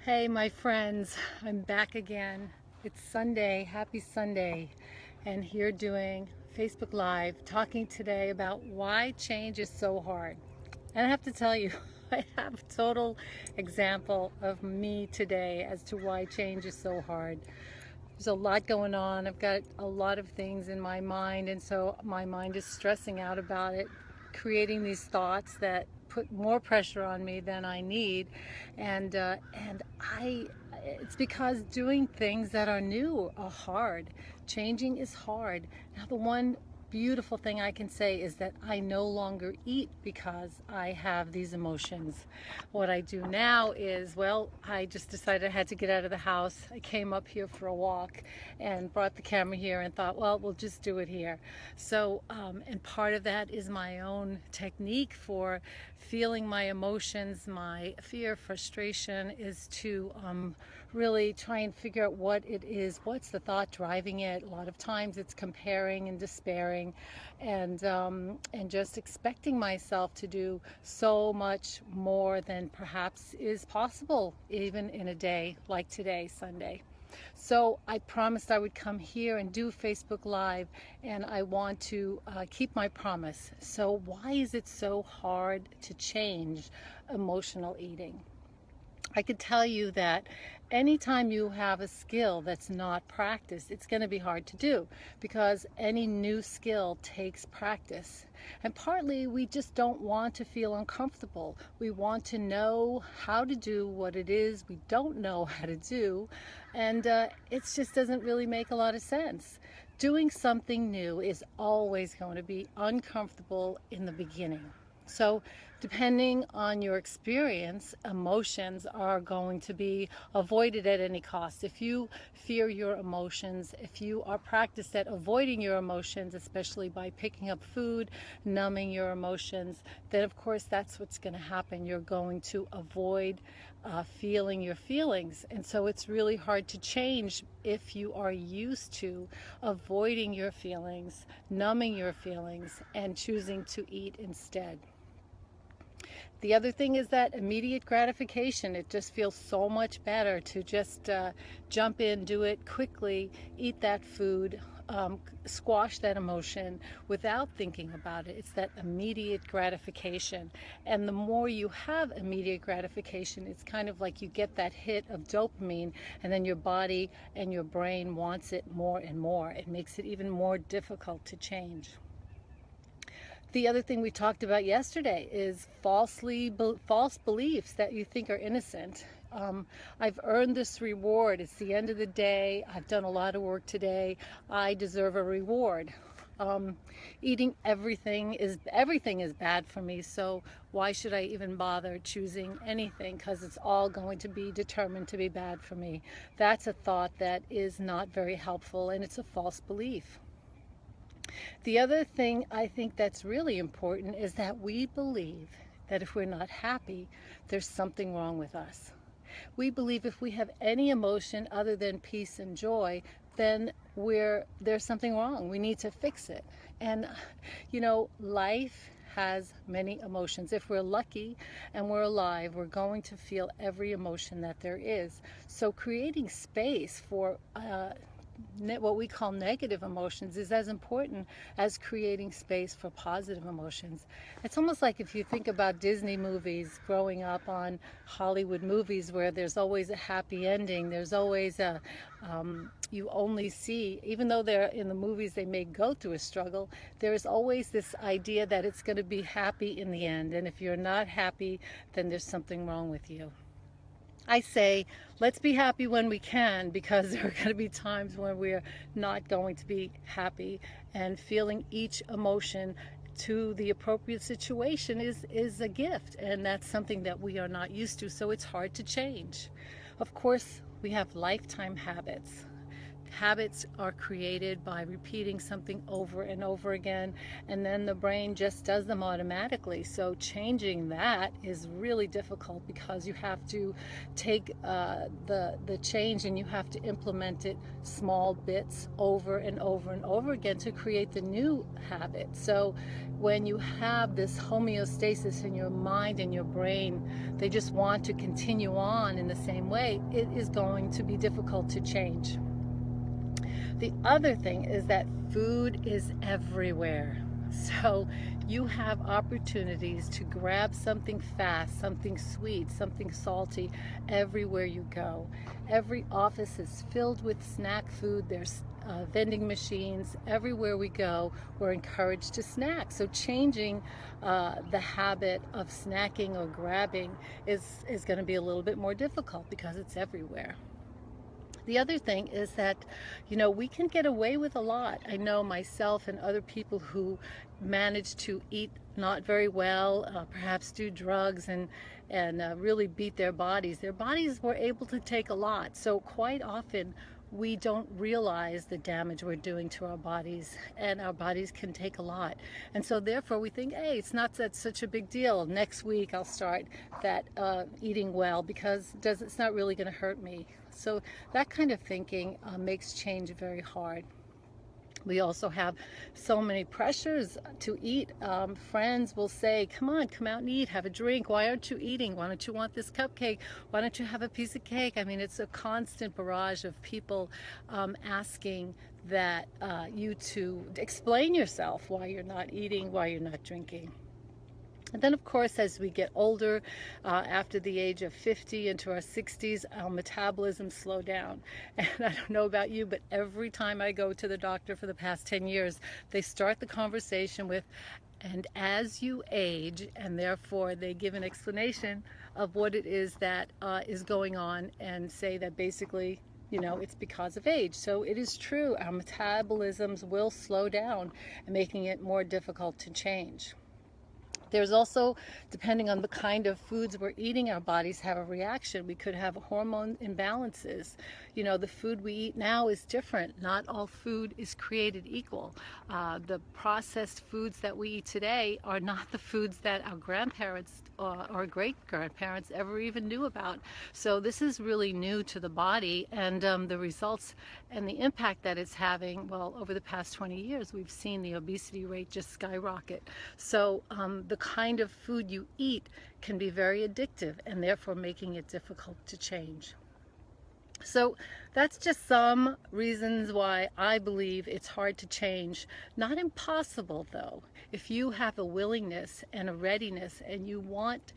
Hey, my friends, I'm back again. It's Sunday, happy Sunday, and here doing Facebook Live, talking today about why change is so hard. And I have to tell you, I have a total example of me today as to why change is so hard. There's a lot going on. I've got a lot of things in my mind, and so my mind is stressing out about it, creating these thoughts that put more pressure on me than I need, and it's because doing things that are new are hard. Changing is hard. Now, the one beautiful thing I can say is that I no longer eat because I have these emotions. What I do now is, well, I just decided I had to get out of the house. I came up here for a walk and brought the camera here and thought, well, we'll just do it here. And part of that is my own technique for feeling my emotions, my fear, frustration, is to really try and figure out what it is, what's the thought driving it. A lot of times it's comparing and despairing, and just expecting myself to do so much more than perhaps is possible, even in a day like today, Sunday. So I promised I would come here and do Facebook Live, and I want to keep my promise. So why is it so hard to change emotional eating? I could tell you that anytime you have a skill that's not practiced, it's going to be hard to do because any new skill takes practice. And partly we just don't want to feel uncomfortable. We want to know how to do what it is we don't know how to do, and it just doesn't really make a lot of sense. Doing something new is always going to be uncomfortable in the beginning. So, depending on your experience, emotions are going to be avoided at any cost. If you fear your emotions, if you are practiced at avoiding your emotions, especially by picking up food, numbing your emotions, then of course that's what's going to happen. You're going to avoid feeling your feelings. And so it's really hard to change if you are used to avoiding your feelings, numbing your feelings, and choosing to eat instead. The other thing is that immediate gratification. It just feels so much better to just jump in, do it quickly, eat that food, squash that emotion without thinking about it. It's that immediate gratification. And the more you have immediate gratification, it's kind of like you get that hit of dopamine, and then your body and your brain wants it more and more. It makes it even more difficult to change. The other thing we talked about yesterday is false beliefs that you think are innocent. I've earned this reward. It's the end of the day. I've done a lot of work today. I deserve a reward. Um, Eating everything is bad for me. So why should I even bother choosing anything? Because it's all going to be determined to be bad for me. That's a thought that is not very helpful, and it's a false belief. The other thing I think that's really important is that we believe that if we're not happy, there's something wrong with us. We believe if we have any emotion other than peace and joy, then there's something wrong. We need to fix it. And life has many emotions. If we're lucky and we're alive, we're going to feel every emotion that there is. So creating space for what we call negative emotions is as important as creating space for positive emotions. It's almost like if you think about Disney movies, growing up on Hollywood movies where there's always a happy ending, there's always you only see, even though they're in the movies they may go through a struggle, there is always this idea that it's going to be happy in the end. And if you're not happy, then there's something wrong with you. I say, let's be happy when we can, because there are going to be times when we're not going to be happy, and feeling each emotion to the appropriate situation is a gift, and that's something that we are not used to, so it's hard to change. Of course, we have lifetime habits Habits are created by repeating something over and over again, and then the brain just does them automatically. So changing that is really difficult because you have to take the change and you have to implement it small bits over and over and over again to create the new habit. So when you have this homeostasis in your mind and your brain, they just want to continue on in the same way, it is going to be difficult to change. The other thing is that food is everywhere. So you have opportunities to grab something fast, something sweet, something salty everywhere you go. Every office is filled with snack food. There's vending machines. Everywhere we go, we're encouraged to snack. So changing the habit of snacking or grabbing is going to be a little bit more difficult because it's everywhere. The other thing is that, we can get away with a lot. I know myself and other people who manage to eat not very well, perhaps do drugs and really beat their bodies. Their bodies were able to take a lot. So quite often we don't realize the damage we're doing to our bodies, and our bodies can take a lot. And so therefore we think, hey, it's not that such a big deal. Next week I'll start that eating well because it's not really going to hurt me. So that kind of thinking makes change very hard. We also have so many pressures to eat. Friends will say, come on, come out and eat, have a drink. Why aren't you eating? Why don't you want this cupcake? Why don't you have a piece of cake? I mean, it's a constant barrage of people asking that you to explain yourself, why you're not eating, why you're not drinking. And then, of course, as we get older, after the age of 50 into our 60s, our metabolism slow down. And I don't know about you, but every time I go to the doctor for the past 10 years, they start the conversation with, and as you age, and therefore they give an explanation of what it is that is going on and say that basically, it's because of age. So it is true, our metabolisms will slow down, making it more difficult to change. There's also, depending on the kind of foods we're eating, our bodies have a reaction. We could have hormone imbalances. The food we eat now is different. Not all food is created equal. The processed foods that we eat today are not the foods that our grandparents or great-grandparents ever even knew about. So this is really new to the body, and the results and the impact that it's having, well, over the past 20 years, we've seen the obesity rate just skyrocket. So the kind of food you eat can be very addictive and therefore making it difficult to change. So that's just some reasons why I believe it's hard to change. Not impossible, though. If you have a willingness and a readiness and you want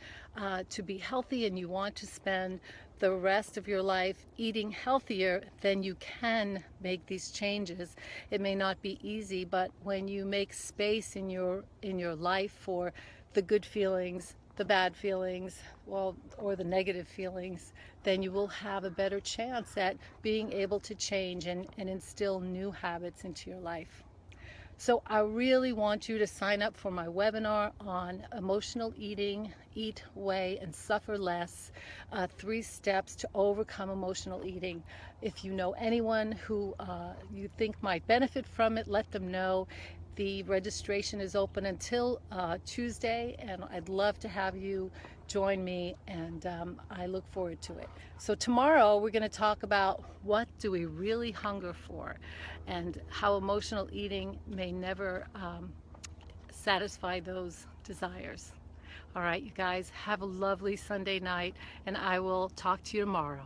to be healthy and you want to spend the rest of your life eating healthier, then you can make these changes. It may not be easy, but when you make space in your life for the good feelings, the bad feelings, or the negative feelings, then you will have a better chance at being able to change and instill new habits into your life. So I really want you to sign up for my webinar on emotional eating, eat, weigh, and suffer less, 3 steps to overcome emotional eating. If you know anyone who you think might benefit from it, let them know. The registration is open until Tuesday, and I'd love to have you join me, and I look forward to it. So tomorrow we're going to talk about what do we really hunger for and how emotional eating may never satisfy those desires. All right, you guys, have a lovely Sunday night, and I will talk to you tomorrow.